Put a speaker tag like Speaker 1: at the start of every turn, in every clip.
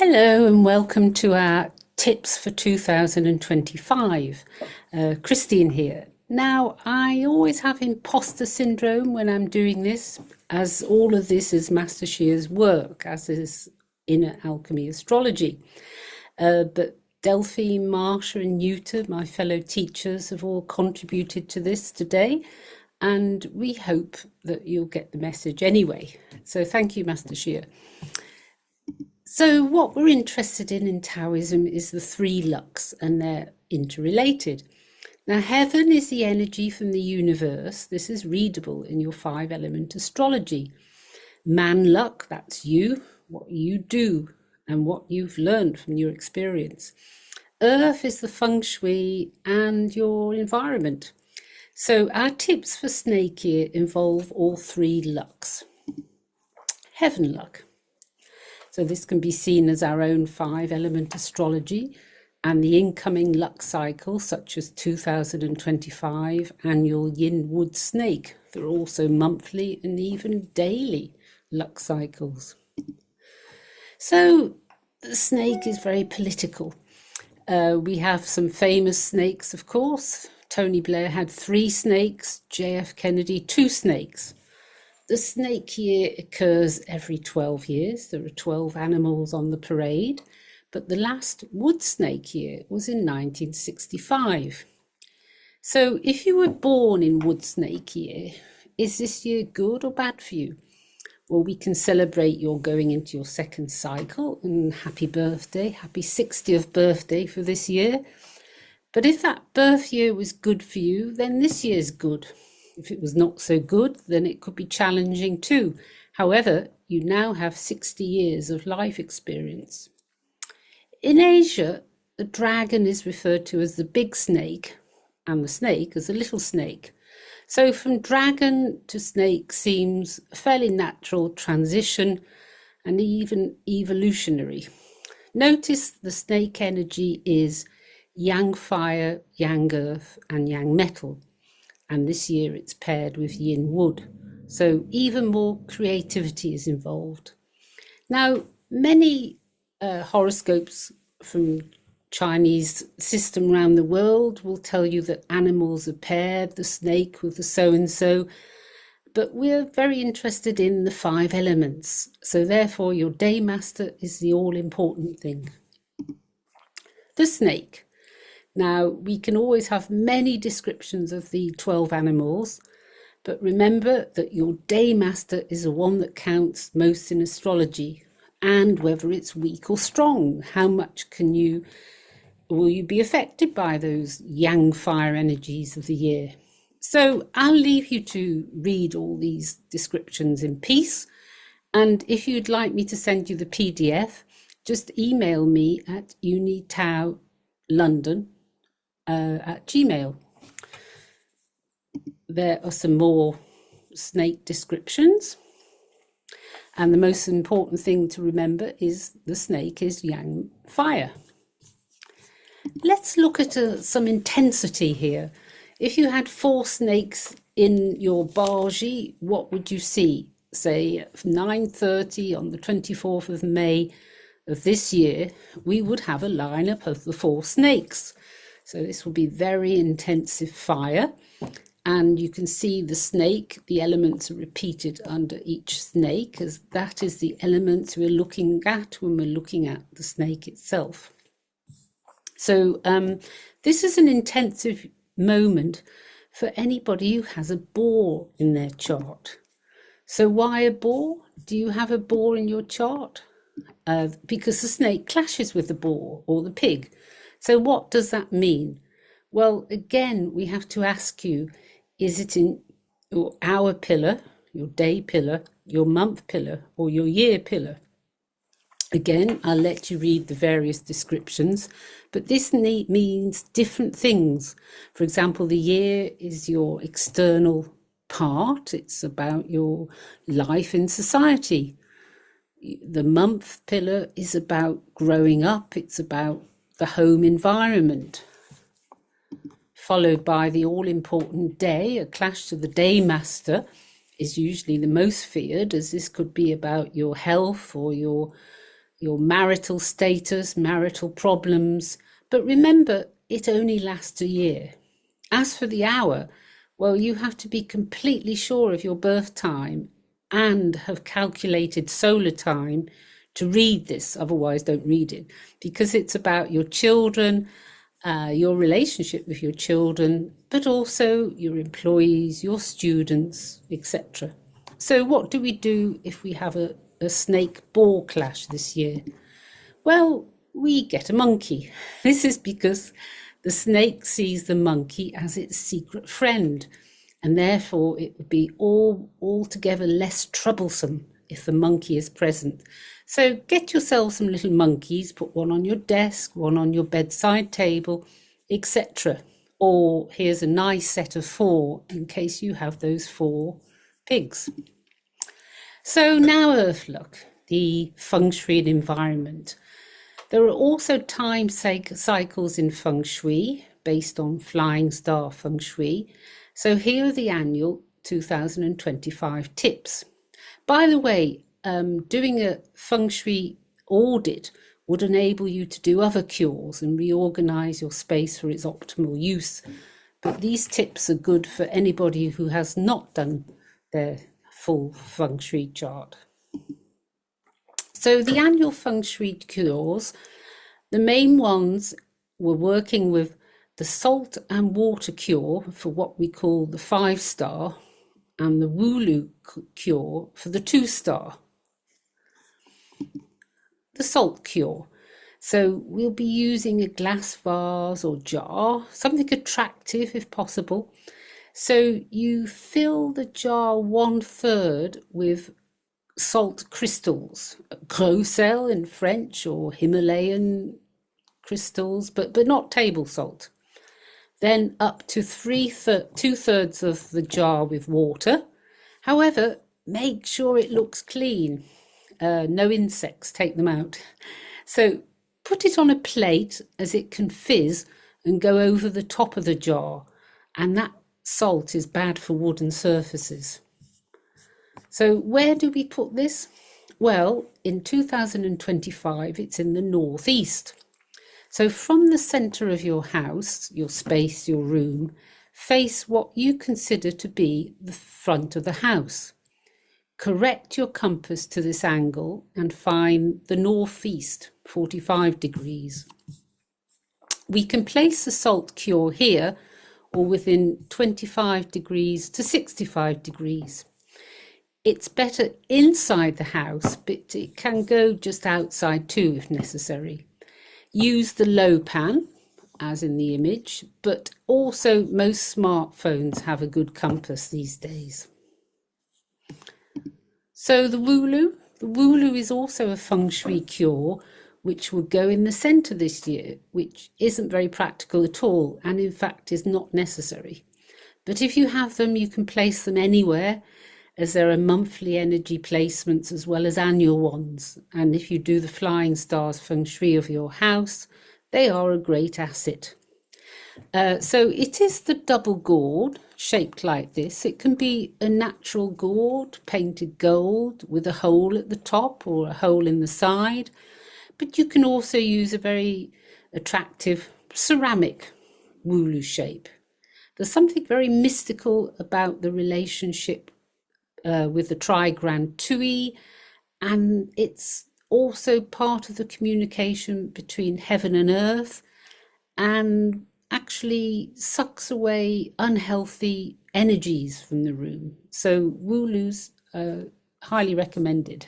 Speaker 1: Hello and welcome to our tips for 2025. Christine here. Now, I always have imposter syndrome when I'm doing this, as all of this is Master Shia's work, as is in Alchemy Astrology. But Delphine, Marsha and Yuta, my fellow teachers, have all contributed to this today, and we hope that you'll get the message anyway. So thank you, Master Shia. So what we're interested in Taoism is the three luks, and they're interrelated. Now, heaven is the energy from the universe. This is readable in your 5-element astrology. Man luck, that's you, what you do and what you've learned from your experience. Earth is the Feng Shui and your environment. So our tips for snake year involve all three luks. Heaven luck. So this can be seen as our own 5-element astrology and the incoming luck cycle, such as 2025 annual yin wood snake. There are also monthly and even daily luck cycles. So the snake is very political. We have some famous snakes, of course. Tony Blair had 3 snakes, JF Kennedy 2 snakes. The snake year occurs every 12 years. There are 12 animals on the parade, but the last wood snake year was in 1965. So if you were born in wood snake year, is this year good or bad for you? Well, we can celebrate your going into your second cycle, and happy birthday, happy 60th birthday for this year. But if that birth year was good for you, then this year's good. If it was not so good, then it could be challenging too. However, you now have 60 years of life experience. In Asia, the dragon is referred to as the big snake and the snake as a little snake. So from dragon to snake seems a fairly natural transition and even evolutionary. Notice the snake energy is yang fire, yang earth and yang metal. And this year it's paired with yin wood. So even more creativity is involved. Now, many horoscopes from Chinese system around the world will tell you that animals are paired, the snake with the so-and-so, but we're very interested in the 5 elements. So therefore your day master is the all-important thing. The snake. Now, we can always have many descriptions of the 12 animals, but remember that your day master is the one that counts most in astrology, and whether it's weak or strong. How much will you be affected by those yang fire energies of the year? So I'll leave you to read all these descriptions in peace. And if you'd like me to send you the PDF, just email me at unitaolondon at Gmail. There are some more snake descriptions, and the most important thing to remember is the snake is yang fire. Let's look at some intensity here. If you had 4 snakes in your Baji, what would you see? Say at 9:30 on the 24th of May of this year, we would have a lineup of the 4 snakes. So this will be very intensive fire, and you can see the snake, the elements are repeated under each snake, as that is the elements we're looking at when we're looking at the snake itself. So this is an intensive moment for anybody who has a boar in their chart. So why a boar? Do you have a boar in your chart? Because the snake clashes with the boar or the pig. So what does that mean? Well, again, we have to ask you, is it in your hour pillar, your day pillar, your month pillar, or your year pillar? Again, I'll let you read the various descriptions, but this means different things. For example, the year is your external part. It's about your life in society. The month pillar is about growing up. It's about the home environment, followed by the all-important day. A clash to the day master is usually the most feared, as this could be about your health or your your marital status, marital problems. But remember, it only lasts a year. As for the hour, well, you have to be completely sure of your birth time and have calculated solar time to read this. Otherwise, don't read it, because it's about your children, your relationship with your children, but also your employees, your students, etc. So what do we do if we have a snake boar clash this year? Well, we get a monkey. This is because the snake sees the monkey as its secret friend, and therefore it would be altogether less troublesome if the monkey is present. So get yourself some little monkeys, put one on your desk, one on your bedside table, etc. Or here's a nice set of 4 in case you have those 4 pigs. So now Earth luck, the Feng Shui and environment. There are also time cycles in Feng Shui based on flying star Feng Shui. So here are the annual 2025 tips. By the way, doing a Feng Shui audit would enable you to do other cures and reorganize your space for its optimal use. But these tips are good for anybody who has not done their full Feng Shui chart. So the annual Feng Shui cures, the main ones were working with the salt and water cure for what we call the 5-star, and the Wulu cure for the 2-star. The salt cure. So we'll be using a glass vase or jar, something attractive if possible. So you fill the jar 1/3 with salt crystals, gros sel in French, or Himalayan crystals, but not table salt. Then up to 2/3 of the jar with water. However, make sure it looks clean. No insects, take them out. So put it on a plate as it can fizz and go over the top of the jar. And that salt is bad for wooden surfaces. So where do we put this? Well, in 2025, it's in the northeast. So from the centre of your house, your space, your room, face what you consider to be the front of the house. Correct your compass to this angle and find the northeast, 45 degrees. We can place the salt cure here or within 25 degrees to 65 degrees. It's better inside the house, but it can go just outside too if necessary. Use the low pan, as in the image, but also most smartphones have a good compass these days. So the Wulu is also a Feng Shui cure, which will go in the centre this year, which isn't very practical at all, and in fact is not necessary. But if you have them, you can place them anywhere, as there are monthly energy placements as well as annual ones. And if you do the flying stars Feng Shui of your house, they are a great asset. So it is the double gourd, shaped like this. It can be a natural gourd, painted gold, with a hole at the top or a hole in the side. But you can also use a very attractive ceramic Wulu shape. There's something very mystical about the relationship with the trigram Tui, and it's also part of the communication between heaven and earth, and actually sucks away unhealthy energies from the room. So Wulu's highly recommended.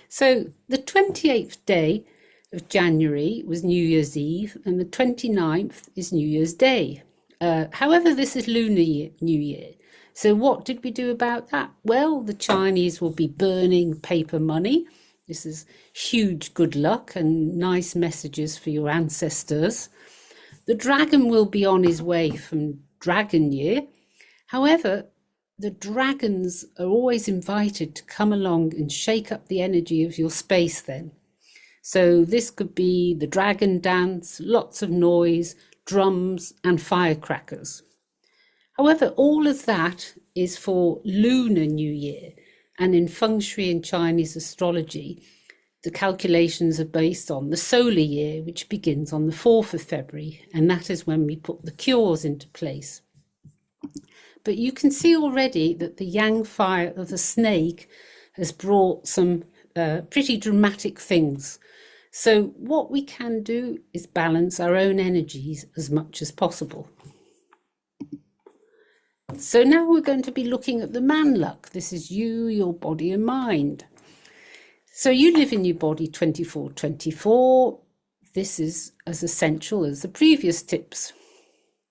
Speaker 1: So the 28th day of January was New Year's Eve, and the 29th is New Year's Day. However, this is Lunar New Year. So what did we do about that? Well, the Chinese will be burning paper money. This is huge good luck and nice messages for your ancestors. The dragon will be on his way from Dragon Year. However, the dragons are always invited to come along and shake up the energy of your space then. So this could be the dragon dance, lots of noise, drums and firecrackers. However, all of that is for Lunar New Year, and in Feng Shui and Chinese astrology, the calculations are based on the solar year, which begins on the 4th of February, and that is when we put the cures into place. But you can see already that the yang fire of the snake has brought some pretty dramatic things. So what we can do is balance our own energies as much as possible. So now we're going to be looking at the man luck. This is you, your body and mind. So you live in your body 24/24. This is as essential as the previous tips.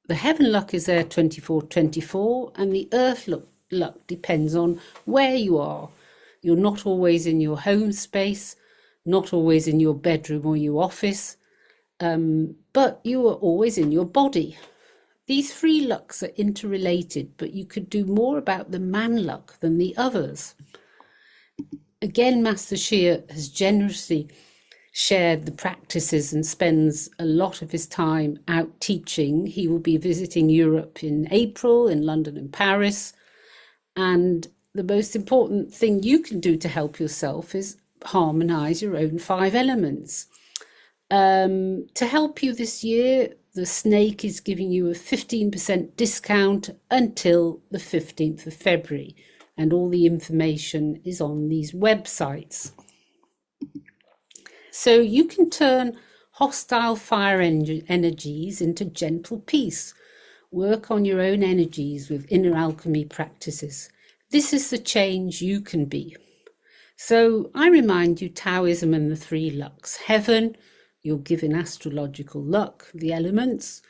Speaker 1: The heaven luck is there 24/24, and the earth luck depends on where you are. You're not always in your home space, not always in your bedroom or your office, but you are always in your body. These three lucks are interrelated, but you could do more about the man luck than the others. Again, Master Chia has generously shared the practices and spends a lot of his time out teaching. He will be visiting Europe in April, in London and Paris. And the most important thing you can do to help yourself is harmonize your own 5 elements. To help you this year, the snake is giving you a 15% discount until the 15th of February. And all the information is on these websites. So you can turn hostile fire energies into gentle peace. Work on your own energies with inner alchemy practices. This is the change you can be. So I remind you Taoism and the 3 lucks. Heaven, you're given astrological luck, the elements.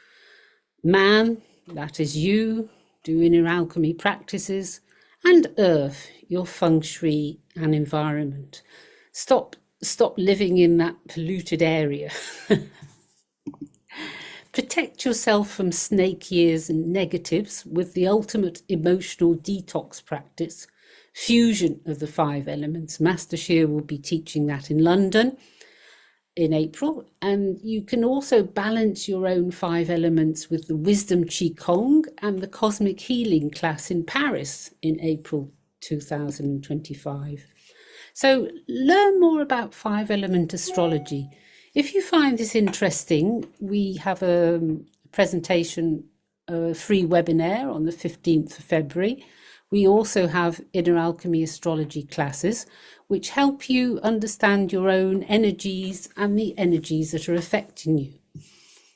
Speaker 1: Man, that is you, do inner alchemy practices. And earth, your feng shui and environment. Stop living in that polluted area. Protect yourself from snake years and negatives with the ultimate emotional detox practice, fusion of the 5 elements. Master Chia will be teaching that in London in April, and you can also balance your own 5 elements with the wisdom qigong and the cosmic healing class in Paris in April 2025. So learn more about 5 element astrology. If you find this interesting, we have a presentation, a free webinar on the 15th of February. We also have inner alchemy astrology classes, which help you understand your own energies and the energies that are affecting you.